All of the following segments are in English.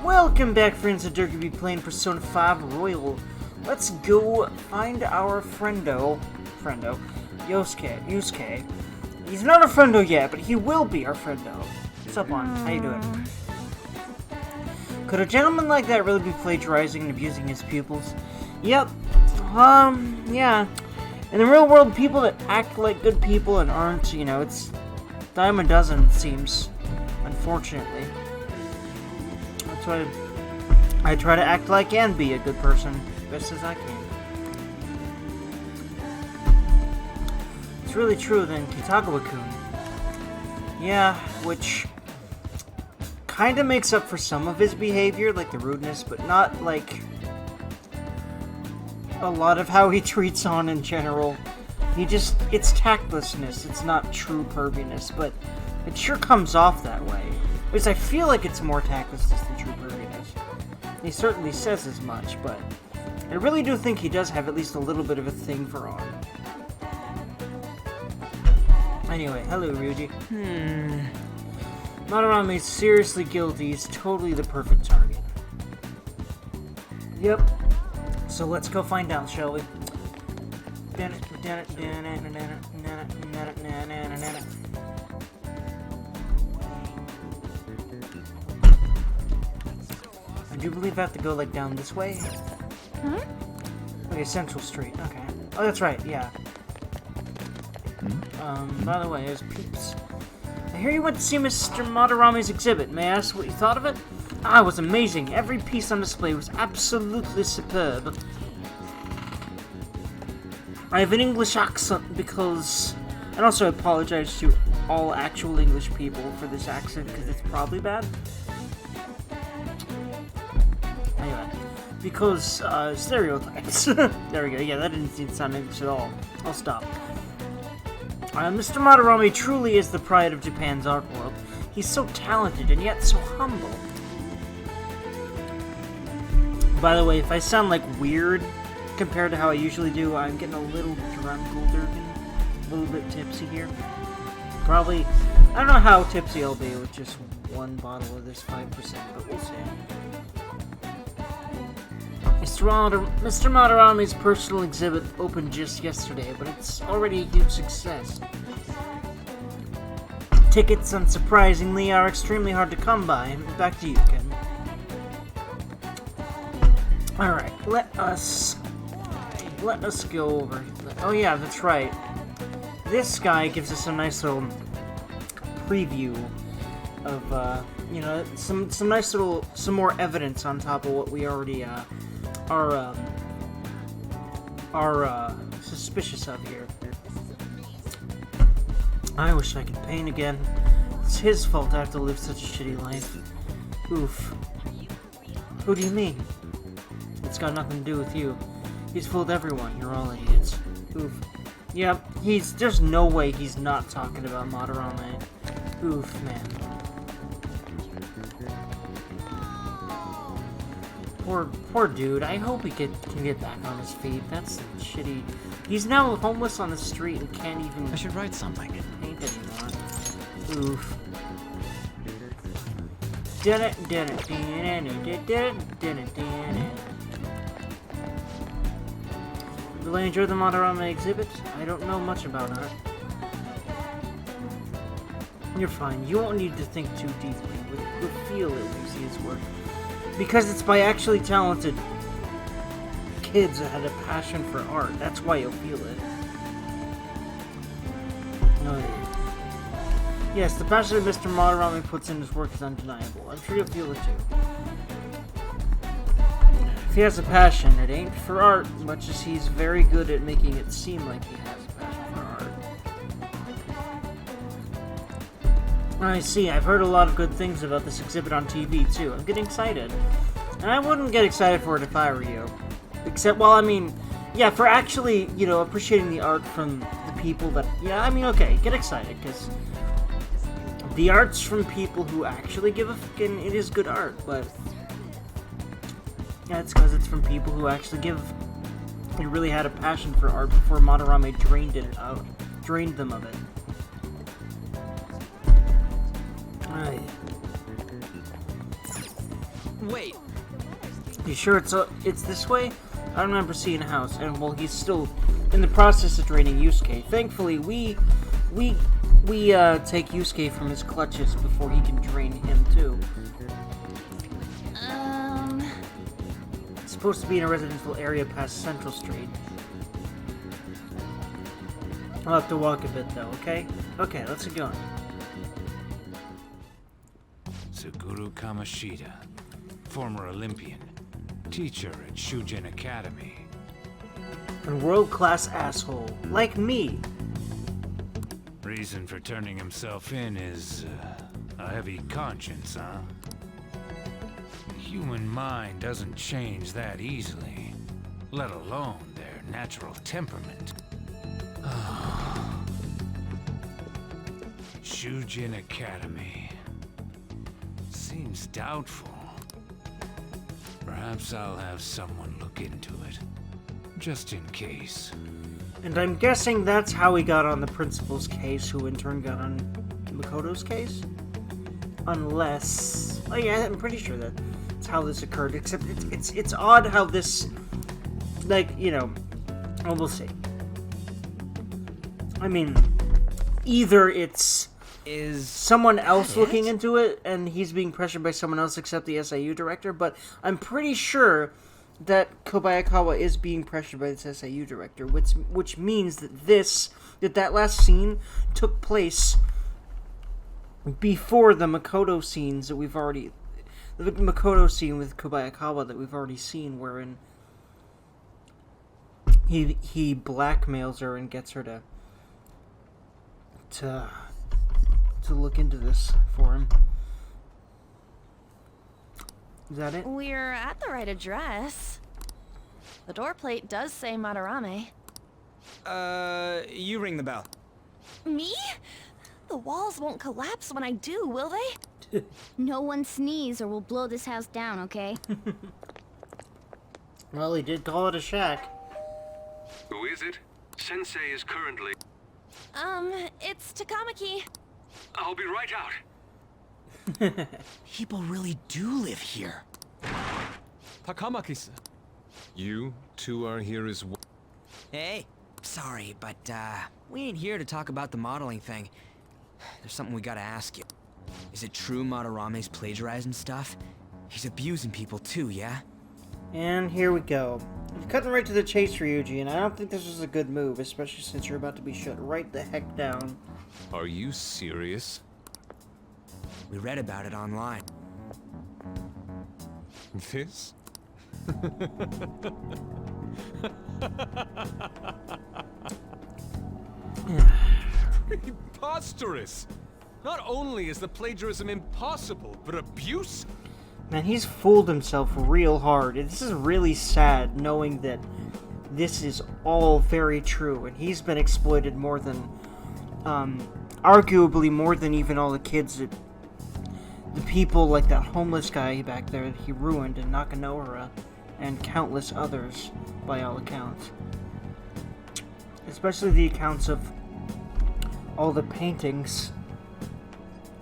Welcome back, friends, to Dergy be playing Persona 5 Royal. Let's go find our friendo, Yosuke. He's not our friendo yet, but he will be our friendo. What's up, on? How you doing? Could a gentleman like that really be plagiarizing and abusing his pupils? Yep. Yeah. In the real world, people that act like good people and aren't, you know, it's dime a dozen, it seems. Unfortunately. That's why I try to act like and be a good person, best as I can. It's really true then, Kitagawa-kun. Yeah, which kinda makes up for some of his behavior, like the rudeness, but not like a lot of how he treats on in general. It's tactlessness, it's not true perviness, but it sure comes off that way. At least I feel like it's more tactlessness than true perviness. He certainly says as much, but I really do think he does have at least a little bit of a thing for on. Anyway, hello Ryuji. Madarame is seriously guilty, he's totally the perfect target. Yep. So let's go find out, shall we? I do believe I have to go, like, down this way. Okay, Central Street, okay. Oh, that's right, yeah. By the way, there's Peeps. I hear you went to see Mr. Madarame's exhibit. May I ask what you thought of it? Ah, it was amazing. Every piece on display was absolutely superb. I have an English accent because... And also I apologize to all actual English people for this accent because it's probably bad. Anyway. Because, stereotypes. There we go. Yeah, that didn't sound English at all. I'll stop. Mr. Madarame truly is the pride of Japan's art world. He's so talented and yet so humble. By the way, if I sound like weird compared to how I usually do, I'm getting a little drunk, a little bit tipsy here. Probably, I don't know how tipsy I'll be with just one bottle of this 5%, but we'll see. Mr. Madarame's personal exhibit opened just yesterday, but it's already a huge success. Tickets, unsurprisingly, are extremely hard to come by. Back to you, Ken. Alright, let us go over. Oh yeah, that's right. This guy gives us a nice little preview of, you know, some more evidence on top of what we already, are suspicious of here. I wish I could paint again. It's his fault I have to live such a shitty life. Oof. Who do you mean? It's got nothing to do with you. He's fooled everyone. You're all idiots. Oof. Yep, there's no way he's not talking about Madarame. Oof, man. Poor dude. I hope he can get back on his feet. That's shitty. He's now homeless on the street and can't even... I should write something. ...paint anymore. Oof. Will I enjoy the Madarame exhibit? I don't know much about art. You're fine. You won't need to think too deeply. You'll feel it when you see his work. Because it's by actually talented kids that had a passion for art. That's why you'll feel it. Yes, the passion that Mr. Madarame puts in his work is undeniable. I'm sure you'll feel it too. If he has a passion, it ain't for art, much as he's very good at making it seem like he has a passion for art. I see, I've heard a lot of good things about this exhibit on TV too. I'm getting excited. And I wouldn't get excited for it if I were you. Except, well, I mean, yeah, for actually, you know, appreciating the art from the people that, yeah, I mean, okay, get excited, because the art's from people who actually give a fucking, it is good art, but yeah, it's because it's from people who actually who really had a passion for art before Madarame drained them of it. Wait. You sure it's this way? I don't remember seeing a house, and well, he's still in the process of draining Yusuke. Thankfully, we take Yusuke from his clutches before he can drain him too. It's supposed to be in a residential area past Central Street. I'll have to walk a bit though, okay? Okay, let's get going. Suguru Kamashita, former Olympian, teacher at Shujin Academy. And world-class asshole, like me. Reason for turning himself in is a heavy conscience, huh? The human mind doesn't change that easily, let alone their natural temperament. Shujin Academy. Seems doubtful. Perhaps I'll have someone look into it, just in case. And I'm guessing that's how he got on the principal's case, who in turn got on Makoto's case? Unless... Oh yeah, I'm pretty sure that's how this occurred, except it's odd how this... Like, you know... Well, we'll see. I mean, either it's... Is someone else looking into it, and he's being pressured by someone else except the SIU director, but I'm pretty sure that Kobayakawa is being pressured by this SIU director, which means that that last scene took place before the Makoto scenes that we've already... The Makoto scene with Kobayakawa that we've already seen, wherein he blackmails her and gets her to look into this for him. Is that it? We're at the right address. The door plate does say Madarame. You ring the bell. Me? The walls won't collapse when I do, will they? No one sneeze or we'll blow this house down, okay? Well, he did call it a shack. Who is it? Sensei is currently... It's Takamaki. I'll be right out. People really do live here. Takamaki-san. You two are here as well. Hey, sorry, but we ain't here to talk about the modeling thing. There's something we gotta ask you. Is it true Madarame's plagiarizing stuff? He's abusing people too, yeah? And here we go. You're cutting right to the chase, Ryuji, and I don't think this was a good move, especially since you're about to be shut right the heck down. Are you serious? We read about it online. This? Preposterous! Not only is the plagiarism impossible, but abuse? Man, he's fooled himself real hard. This is really sad, knowing that this is all very true, and he's been exploited more than, arguably more than even all the kids that, the people like that homeless guy back there that he ruined in Nakanohara, and countless others, by all accounts. Especially the accounts of all the paintings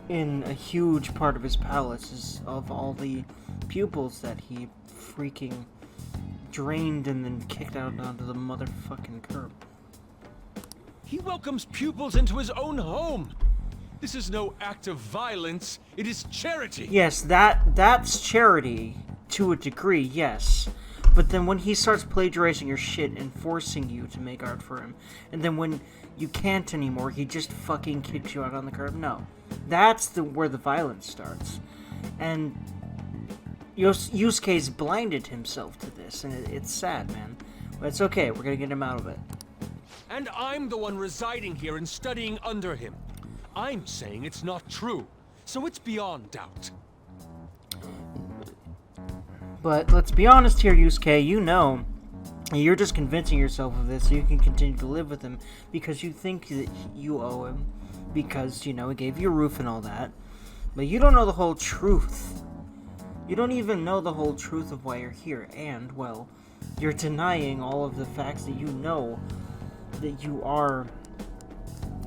in a huge part of his palace is of all the pupils that he freaking drained and then kicked out onto the motherfucking curb. He welcomes pupils into his own home! This is no act of violence, it is charity! Yes, that's charity, to a degree, yes. But then when he starts plagiarizing your shit and forcing you to make art for him, and then when you can't anymore, he just fucking kicks you out on the curb, no. That's where the violence starts. And Yusuke's blinded himself to this, and it's sad, man. But it's okay, we're gonna get him out of it. And I'm the one residing here and studying under him. I'm saying it's not true, so it's beyond doubt. But let's be honest here, Yusuke, you know, you're just convincing yourself of this so you can continue to live with him because you think that you owe him, because, you know, he gave you a roof and all that. But you don't know the whole truth. You don't even know the whole truth of why you're here, and, well, you're denying all of the facts that you know that you are,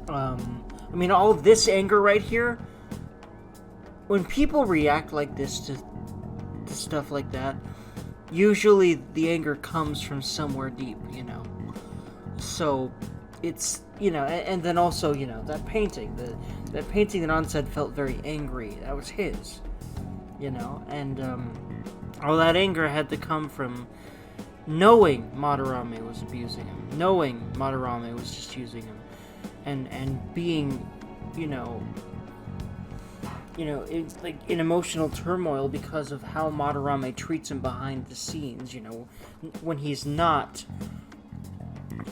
I mean, all of this anger right here, when people react like this to this stuff like that, usually the anger comes from somewhere deep, you know. So, it's, you know, and then also, you know, that painting that An said felt very angry. That was his, you know, and all that anger had to come from knowing Madarame was abusing him, knowing Madarame was just using him, and being, you know, like in emotional turmoil because of how Madarame treats him behind the scenes, you know, when he's not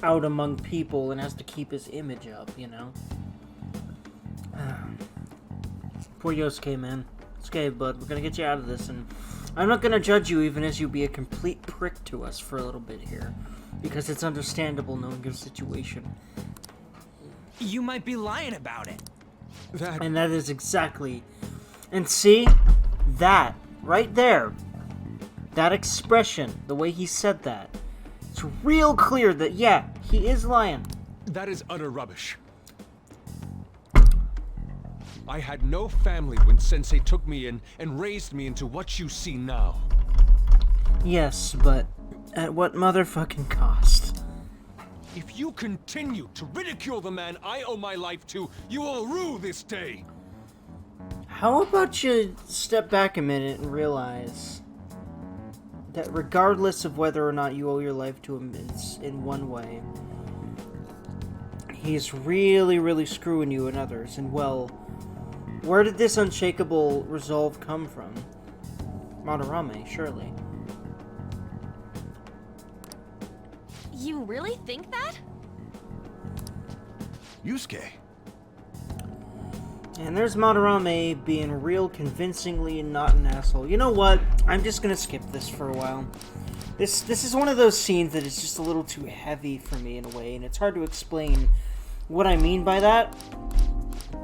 out among people and has to keep his image up, you know. Poor Yosuke, man. It's okay, bud. We're gonna get you out of this, and I'm not gonna judge you even as you be a complete prick to us for a little bit here, because it's understandable knowing your situation. You might be lying about it. And that is exactly... And see? That, right there, that expression, the way he said that, it's real clear that, yeah, he is lying. That is utter rubbish. I had no family when Sensei took me in and raised me into what you see now. Yes, but at what motherfucking cost? If you continue to ridicule the man I owe my life to, you will rue this day. How about you step back a minute and realize that regardless of whether or not you owe your life to him in one way, he's really, really screwing you and others, and well... Where did this unshakable resolve come from? Madarame, surely. You really think that? Yusuke. And there's Madarame being real convincingly not an asshole. You know what? I'm just gonna skip this for a while. This is one of those scenes that is just a little too heavy for me in a way, and it's hard to explain what I mean by that.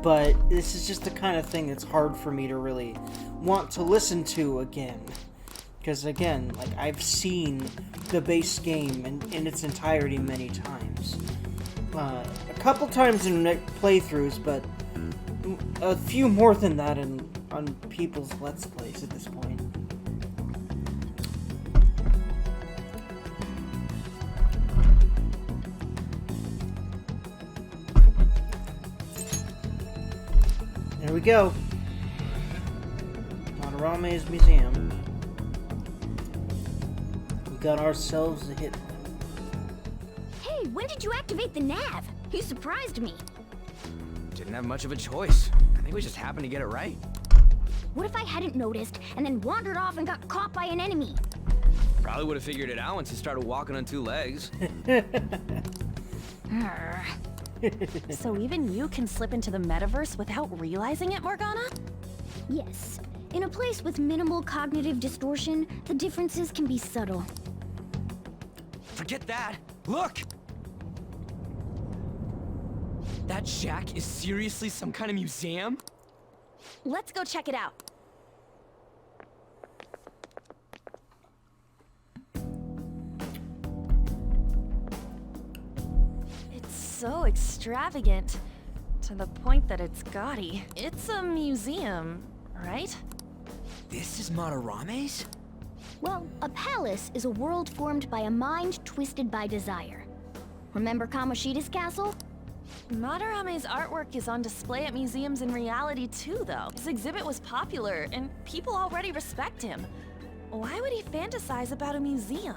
But this is just the kind of thing that's hard for me to really want to listen to again. Because again, like, I've seen the base game in its entirety many times. A couple times in playthroughs, but a few more than that on people's Let's Plays at this point. There we go. Madarame's museum. We got ourselves a hit. Hey, when did you activate the nav? You surprised me. Didn't have much of a choice. I think we just happened to get it right. What if I hadn't noticed and then wandered off and got caught by an enemy? Probably would have figured it out once you started walking on two legs. So even you can slip into the metaverse without realizing it, Morgana? Yes. In a place with minimal cognitive distortion, the differences can be subtle. Forget that. Look! That shack is seriously some kind of museum? Let's go check it out. It's so extravagant, to the point that it's gaudy. It's a museum, right? This is Madarame's? Well, a palace is a world formed by a mind twisted by desire. Remember Kamoshida's castle? Madarame's artwork is on display at museums in reality too, though. His exhibit was popular, and people already respect him. Why would he fantasize about a museum?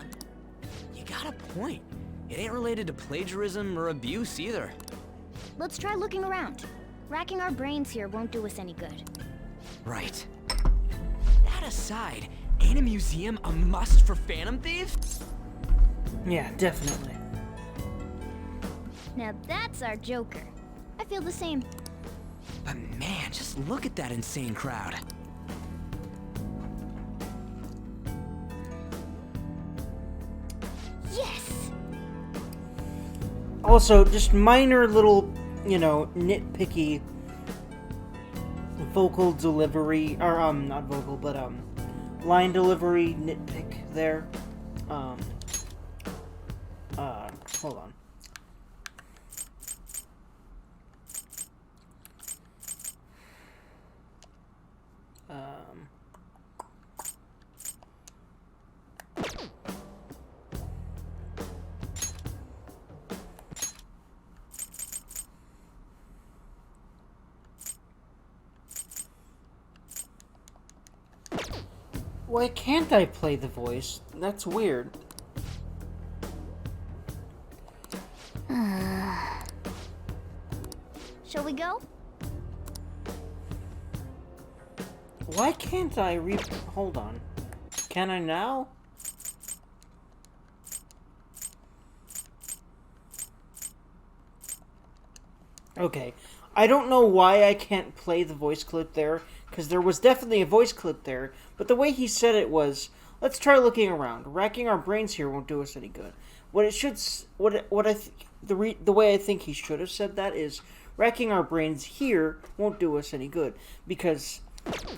You got a point. It ain't related to plagiarism or abuse either. Let's try looking around. Racking our brains here won't do us any good. Right. That aside, ain't a museum a must for Phantom Thieves? Yeah, definitely. Now that's our Joker. I feel the same. But man, just look at that insane crowd. Yes! Also, just minor little, you know, nitpicky vocal delivery, or, not vocal, but, line delivery nitpick there. Hold on. Why can't I play the voice? That's weird. Shall we go? Why can't I hold on. Can I now? Okay. I don't know why I can't play the voice clip there, because there was definitely a voice clip there, but the way he said it was, let's try looking around. Racking our brains here won't do us any good. The way I think he should have said that is, racking our brains here won't do us any good, because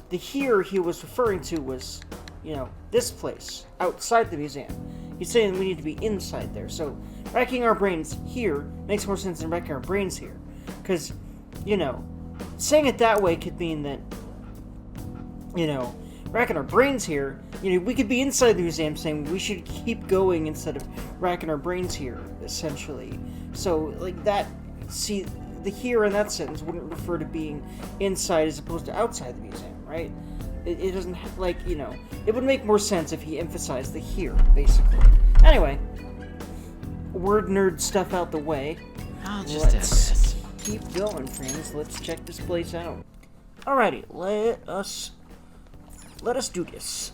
the here he was referring to was, you know, this place, outside the museum. He's saying we need to be inside there, so racking our brains here makes more sense than racking our brains here. Because, you know, saying it that way could mean that, you know, racking our brains here, you know, we could be inside the museum saying we should keep going instead of racking our brains here, essentially. So, like, that, see, the here in that sentence wouldn't refer to being inside as opposed to outside the museum, right? It doesn't, like, you know, it would make more sense if he emphasized the here, basically. Anyway, word nerd stuff out the way. I'll just have this. Keep going, friends. Let's check this place out. Alrighty, let us do this.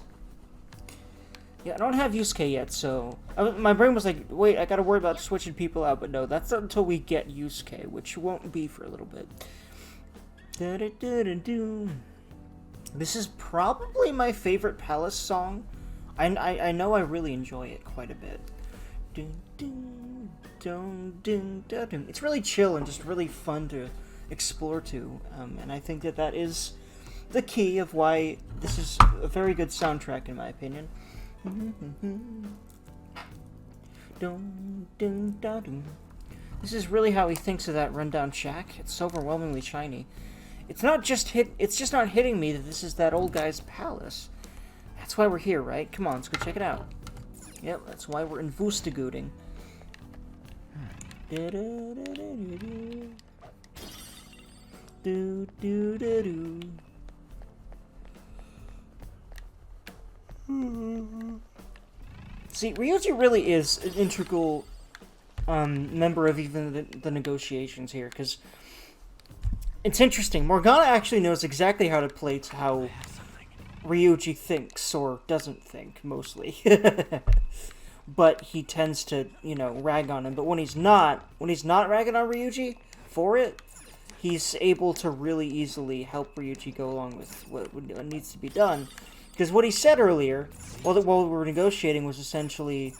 Yeah, I don't have Yusuke yet, so my brain was like, wait, I gotta worry about switching people out, but no, that's not until we get Yusuke, which won't be for a little bit. This is probably my favorite Palace song. I know I really enjoy it quite a bit. It's really chill and just really fun to explore to, and I think that is the key of why this is a very good soundtrack in my opinion. This is really how he thinks of that rundown shack. It's so overwhelmingly shiny. It's just not hitting me that this is that old guy's palace. That's why we're here, right? Come on, let's go check it out. Yep, that's why we're in Vustagooting. See, Ryuji really is an integral member of even the negotiations here, because it's interesting. Morgana actually knows exactly how to play to how Ryuji thinks, or doesn't think, mostly. But he tends to, you know, rag on him. But when he's not ragging on Ryuji for it, he's able to really easily help Ryuji go along with what needs to be done. Because what he said earlier, while we were negotiating, was essentially,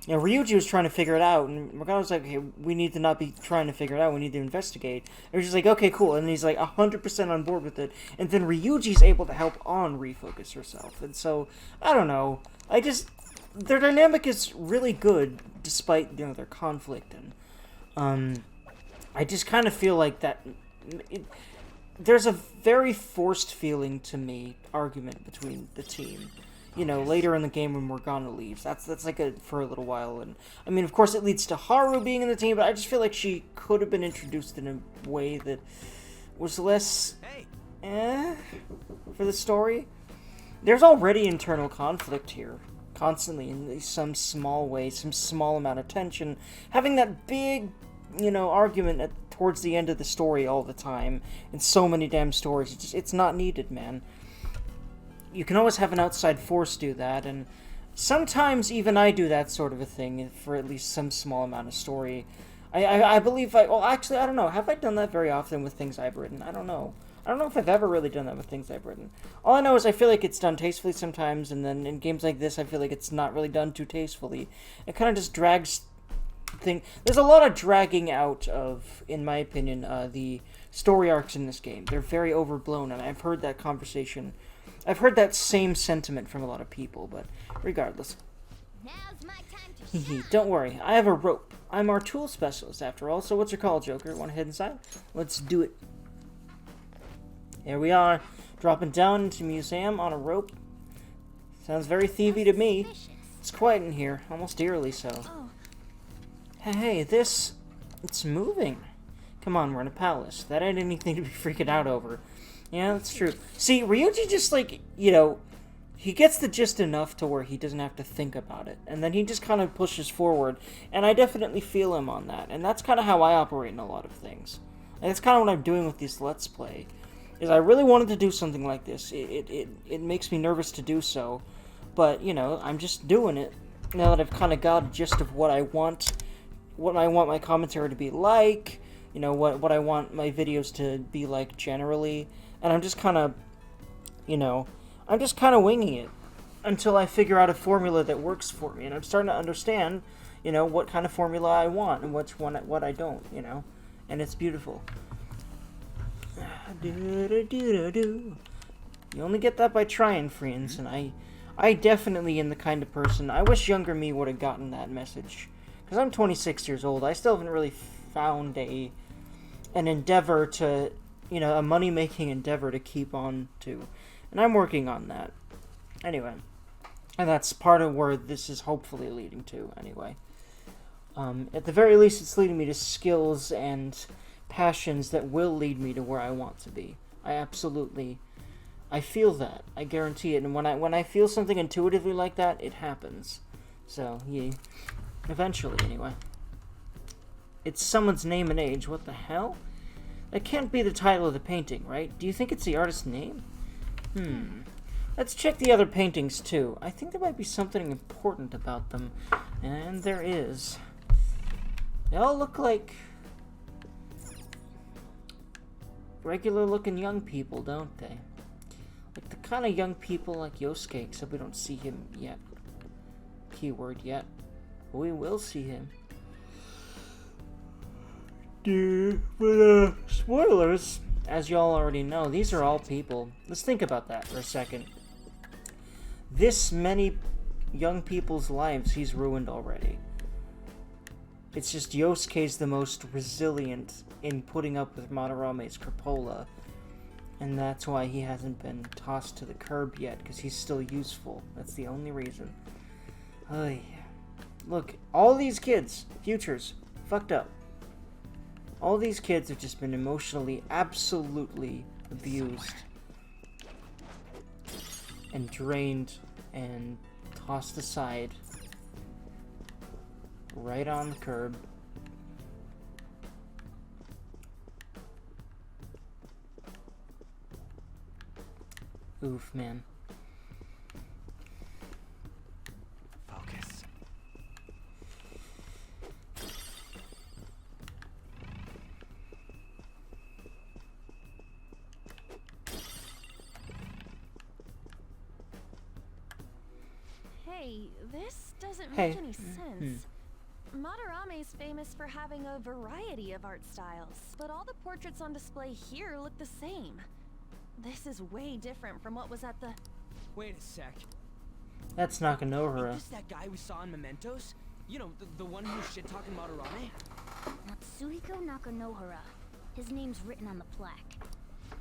you know, Ryuji was trying to figure it out, and Morgana was like, hey, we need to not be trying to figure it out, we need to investigate. And he was just like, okay, cool, and he's like 100% on board with it, and then Ryuji's able to help on refocus herself. And so, I don't know, their dynamic is really good, despite, you know, their conflict, and, I just kind of feel like that, there's a very forced feeling to me, argument between the team. You know, later in the game when Morgana leaves. That's like for a little while, and, I mean, of course it leads to Haru being in the team, but I just feel like she could have been introduced in a way that was less, for the story. There's already internal conflict here. Constantly, in some small way, some small amount of tension. Having that big, you know, argument towards the end of the story all the time, in so many damn stories, it's not needed, man. You can always have an outside force do that, and sometimes even I do that sort of a thing for at least some small amount of story. I believe well, actually, I don't know. Have I done that very often with things I've written? I don't know. I don't know if I've ever really done that with things I've written. All I know is I feel like it's done tastefully sometimes, and then in games like this, I feel like it's not really done too tastefully. It kind of just drags things. There's a lot of dragging out of, in my opinion, the story arcs in this game. They're very overblown, and I've heard that conversation. I've heard that same sentiment from a lot of people, but regardless. Now's my time to shine. Don't worry, I have a rope. I'm our tool specialist, after all, so what's your call, Joker? Want to head inside? Let's do it. Here we are, dropping down into the museum on a rope. Sounds very thievy to me. It's quiet in here, almost eerily so. Oh. Hey, it's moving. Come on, we're in a palace. That ain't anything to be freaking out over. Yeah, that's true. See, Ryuji just, like, you know, he gets the gist enough to where he doesn't have to think about it. And then he just kind of pushes forward. And I definitely feel him on that. And that's kind of how I operate in a lot of things. And that's kind of what I'm doing with these Let's Play. Is I really wanted to do something like this. It makes me nervous to do so. But, you know, I'm just doing it. Now that I've kind of got a gist of what I want my commentary to be like. You know, what I want my videos to be like generally. And I'm just kind of, you know, I'm just kind of winging it until I figure out a formula that works for me. And I'm starting to understand, you know, what kind of formula I want and what I don't, you know. And it's beautiful. You only get that by trying, friends. And I definitely am the kind of person, I wish younger me would have gotten that message. Because I'm 26 years old. I still haven't really found an endeavor to, you know, a money-making endeavor to keep on to. And I'm working on that. Anyway. And that's part of where this is hopefully leading to, anyway. At the very least, it's leading me to skills and passions that will lead me to where I want to be. I feel that. I guarantee it. And when I feel something intuitively like that, it happens. So, yeah. Eventually, anyway. It's someone's name and age. What the hell? That can't be the title of the painting, right? Do you think it's the artist's name? Let's check the other paintings, too. I think there might be something important about them. And there is. They all look like regular-looking young people, don't they? Like the kind of young people like Yosuke, except we don't see him yet. Keyword yet. But we will see him. But, spoilers, as y'all already know, these are all people. Let's think about that for a second. This many young people's lives he's ruined already. It's just Yosuke's the most resilient in putting up with Madarame's crapola. And that's why he hasn't been tossed to the curb yet, because he's still useful. That's the only reason. Look, all these kids, futures, fucked up. All these kids have just been emotionally, absolutely abused. And drained and tossed aside. Right on the curb. Oof, man. Focus. Hey, this doesn't Hey. make any sense. Madarame's famous for having a variety of art styles, but all the portraits on display here look the same. This is way different from what was at the... Wait a sec. That's Nakanohara. Is this that guy we saw in Mementos? You know, the one who was shit-talking Madarame? Natsuhiko Nakanohara. His name's written on the plaque.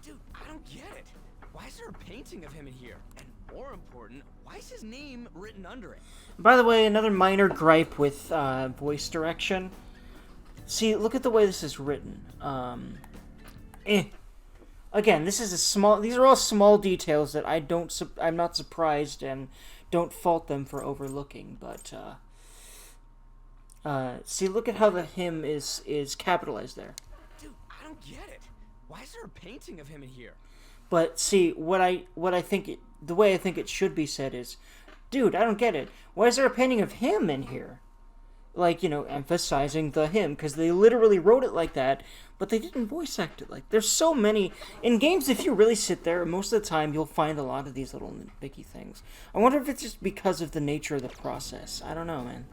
Dude, I don't get it. Why is there a painting of him in here? And more important, why is his name written under it? By the way, another minor gripe with voice direction. See, look at the way this is written. Again, this is these are all small details that I'm not surprised and don't fault them for overlooking. But see, look at how the him is capitalized there. Dude, I don't get it. Why is there a painting of him in here? But see, the way I think it should be said is, dude, I don't get it. Why is there a painting of him in here? Like, you know, emphasizing the him, because they literally wrote it like that, but they didn't voice act it like. There's so many in games. If you really sit there, most of the time you'll find a lot of these little nitpicky things. I wonder if it's just because of the nature of the process. I don't know, man.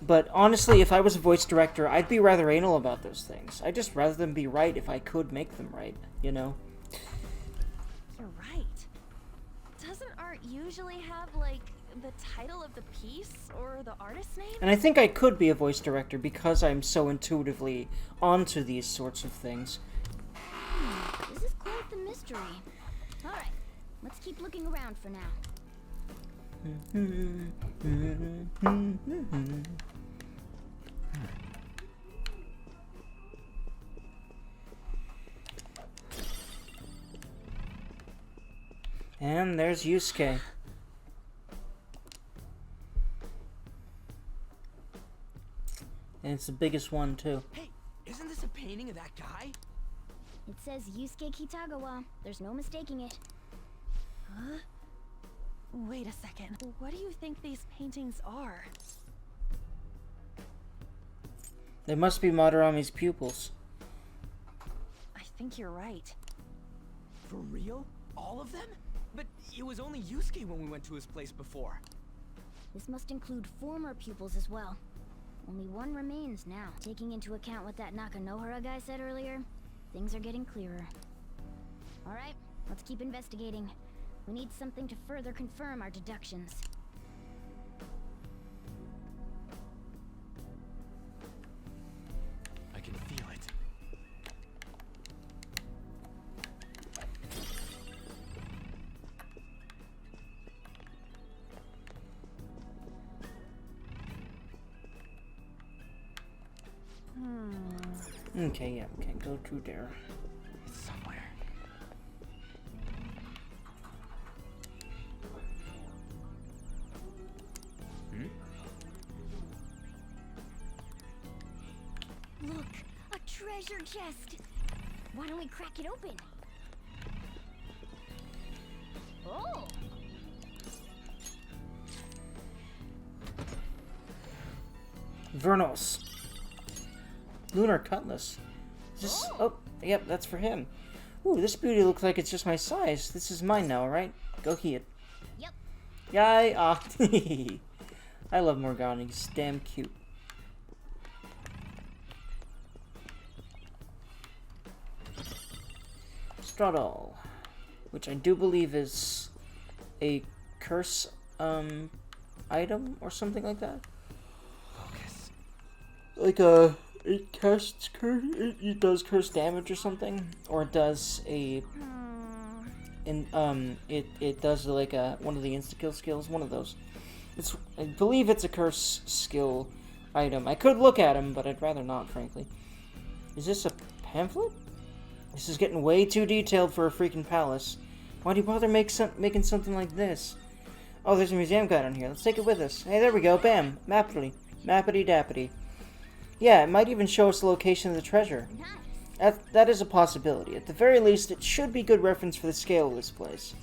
But honestly, if I was a voice director, I'd be rather anal about those things. I'd just rather them be right if I could make them right, you know? You're right. Doesn't art usually have, like, the title of the piece or the artist's name? And I think I could be a voice director because I'm so intuitively onto these sorts of things. This is quite the mystery. Alright, let's keep looking around for now. And there's Yusuke. And it's the biggest one, too. Hey, isn't this a painting of that guy? It says Yusuke Kitagawa. There's no mistaking it. Huh? Wait a second. What do you think these paintings are? They must be Madarami's pupils. I think you're right. For real? All of them? But it was only Yusuke when we went to his place before. This must include former pupils as well. Only one remains now. Taking into account what that Nakanohara guy said earlier, things are getting clearer. Alright, let's keep investigating. We need something to further confirm our deductions. I can feel it. Okay, yeah, we can go through there. It's somewhere. Look, a treasure chest! Why don't we crack it open? Oh! Vernos. Lunar Cutlass. Is this... Oh, yep, that's for him. Ooh, this beauty looks like it's just my size. This is mine now, right? Go it. Yep. Yay! Ah, I love Morgana. He's damn cute. Straddle, which I do believe is a curse item or something like that. Focus. Like it casts curse. It does curse damage or something, or it does a. It does like one of the insta kill skills. One of those. I believe it's a curse skill item. I could look at him, but I'd rather not, frankly. Is this a pamphlet? This is getting way too detailed for a freaking palace. Why do you bother making something like this? Oh, there's a museum guide on here. Let's take it with us. Hey, there we go. Bam. Mappity. Mappity dappity. Yeah, it might even show us the location of the treasure. That is a possibility. At the very least, it should be good reference for the scale of this place.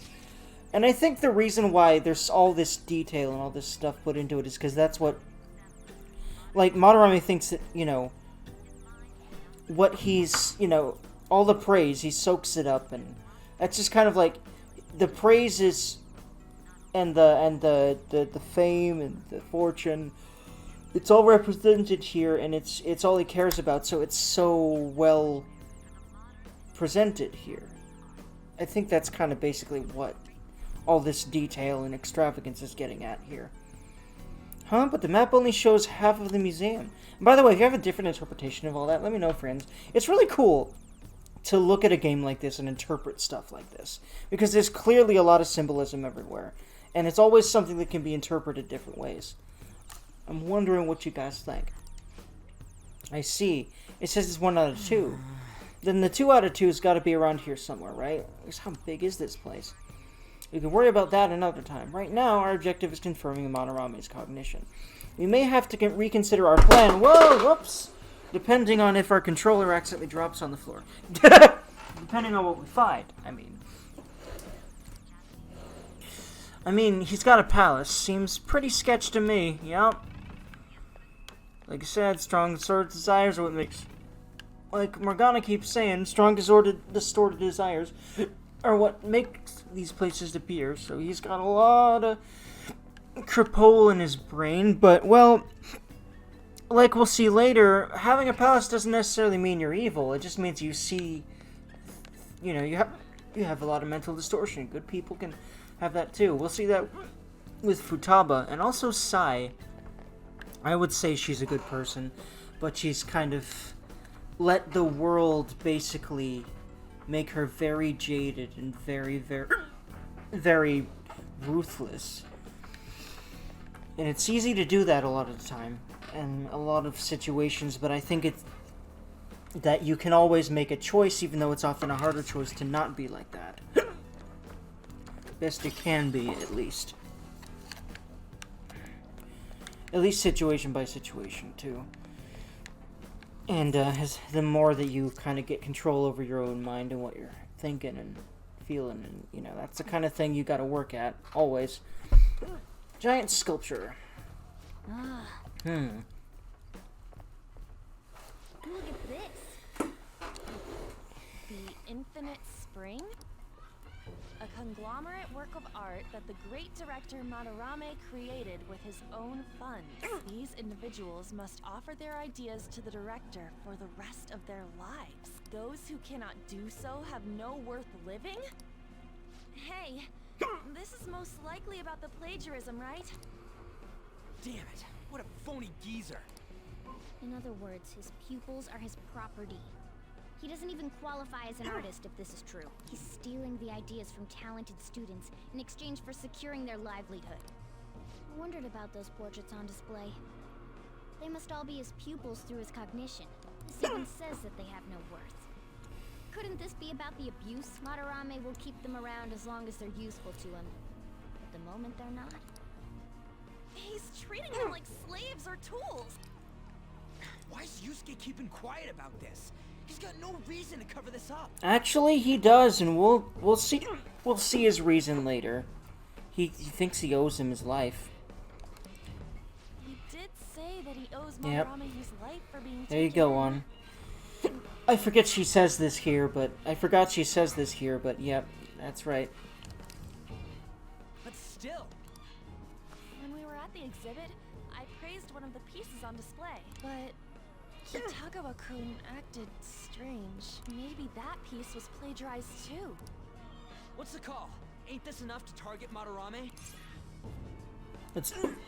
And I think the reason why there's all this detail and all this stuff put into it is because that's what... Like, Madarame thinks that, you know... What he's, you know... All the praise, he soaks it up, and... That's just kind of like... The praise is... And the fame and the fortune... It's all represented here, and it's all he cares about, so it's so well presented here. I think that's kind of basically what all this detail and extravagance is getting at here. Huh? But the map only shows half of the museum. And by the way, if you have a different interpretation of all that, let me know, friends. It's really cool to look at a game like this and interpret stuff like this, because there's clearly a lot of symbolism everywhere, and it's always something that can be interpreted different ways. I'm wondering what you guys think. I see. It says it's 1 out of 2. Then the 2 out of 2 has got to be around here somewhere, right? How big is this place? We can worry about that another time. Right now, our objective is confirming Madarame's cognition. We may have to reconsider our plan. Whoa! Whoops! Depending on if our controller accidentally drops on the floor. Depending on what we find, I mean, he's got a palace. Seems pretty sketch to me. Yup. Like I said, strong distorted desires are what makes... Like Morgana keeps saying, strong distorted desires are what makes these places appear. So he's got a lot of crapole in his brain. But, well, like we'll see later, having a palace doesn't necessarily mean you're evil. It just means you see... You know, you have a lot of mental distortion. Good people can have that too. We'll see that with Futaba, and also Sai. I would say she's a good person, but she's kind of let the world basically make her very jaded and very, very, very ruthless. And it's easy to do that a lot of the time, and a lot of situations, but I think it's that you can always make a choice, even though it's often a harder choice to not be like that. Best it can be, at least. At least situation by situation, too. And the more that you kind of get control over your own mind and what you're thinking and feeling, and you know, that's the kind of thing you got to work at always. Giant sculpture. Look at this. The Infinite Spring? A conglomerate work of art that the great director Madarame created with his own funds. These individuals must offer their ideas to the director for the rest of their lives. Those who cannot do so have no worth living? Hey, this is most likely about the plagiarism, right? Damn it! What a phony geezer! In other words, his pupils are his property. He doesn't even qualify as an artist if this is true. He's stealing the ideas from talented students in exchange for securing their livelihood. I wondered about those portraits on display. They must all be his pupils through his cognition. This even says that they have no worth. Couldn't this be about the abuse? Madarame will keep them around as long as they're useful to him. At the moment, they're not. He's treating them like slaves or tools. Why is Yusuke keeping quiet about this? He's got no reason to cover this up. Actually, he does, and we'll see his reason later. He thinks he owes him his life. He did say that he owes Yep. Madarame his life for being There you taken go, in. on. I forgot she says this here, but yep, that's right. But still, When we were at the exhibit, I praised one of the pieces on display, but Kitagawa-kun acted strange. Maybe that piece was plagiarized too. what's the call? Ain't this enough to target Madarame?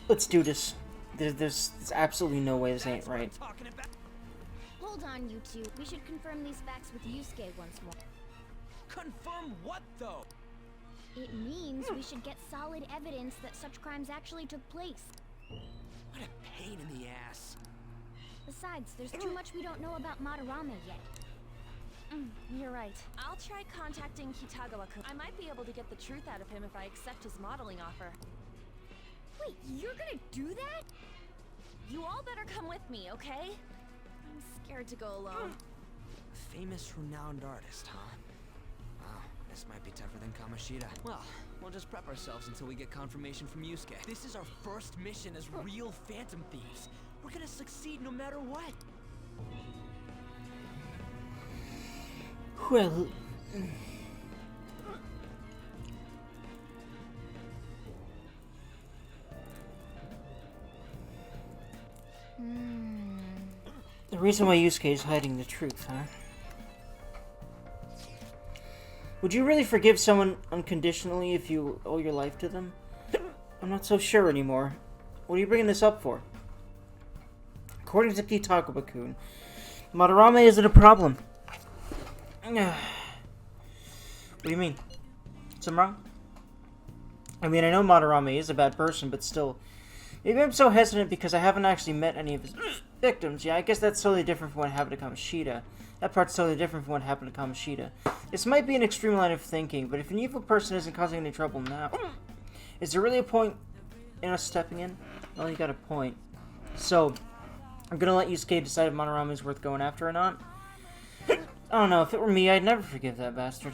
Let's do this. There's absolutely no way this ain't That's what I'm right. talking about. Hold on, you two. We should confirm these facts with Yusuke once more. Confirm what, though? It means we should get solid evidence that such crimes actually took place. What a pain in the ass. Besides, there's too much we don't know about Madarame yet. You're right. I'll try contacting Kitagawa-kun. I might be able to get the truth out of him if I accept his modeling offer. Wait, you're gonna do that? You all better come with me, okay? I'm scared to go alone. Famous, renowned artist, huh? Wow, this might be tougher than Kamoshida. Well, we'll just prep ourselves until we get confirmation from Yusuke. This is our first mission as real Phantom Thieves. We're gonna succeed no matter what. Well, the reason why Yusuke is hiding the truth, huh? Would you really forgive someone unconditionally if you owe your life to them? I'm not so sure anymore. What are you bringing this up for? According to Kitagawa-kun, Madarame isn't a problem. What do you mean? Something wrong? I mean, I know Madarame is a bad person, but still. Maybe I'm so hesitant because I haven't actually met any of his victims. Yeah, I guess that's totally different from what happened to Kamoshida. That part's totally different from what happened to Kamoshida. This might be an extreme line of thinking, but if an evil person isn't causing any trouble now, is there really a point in us stepping in? Well, you got a point. So, I'm gonna let Yusuke decide if Madarame is worth going after or not. I don't know, if it were me, I'd never forgive that bastard.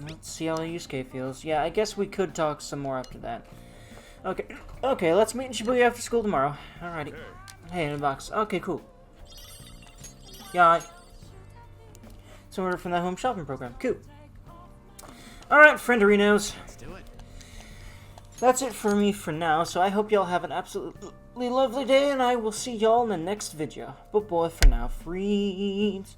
Let's see how Yusuke feels. Yeah, I guess we could talk some more after that. Okay, let's meet in Shibuya after school tomorrow. Alrighty. Hey, in the box. Okay, cool. Yeah. So order from that home shopping program. Cool. Alright, frienderinos. Let's do it. That's it for me for now, so I hope y'all have an absolutely lovely day, and I will see y'all in the next video. But boy, for now, freeze.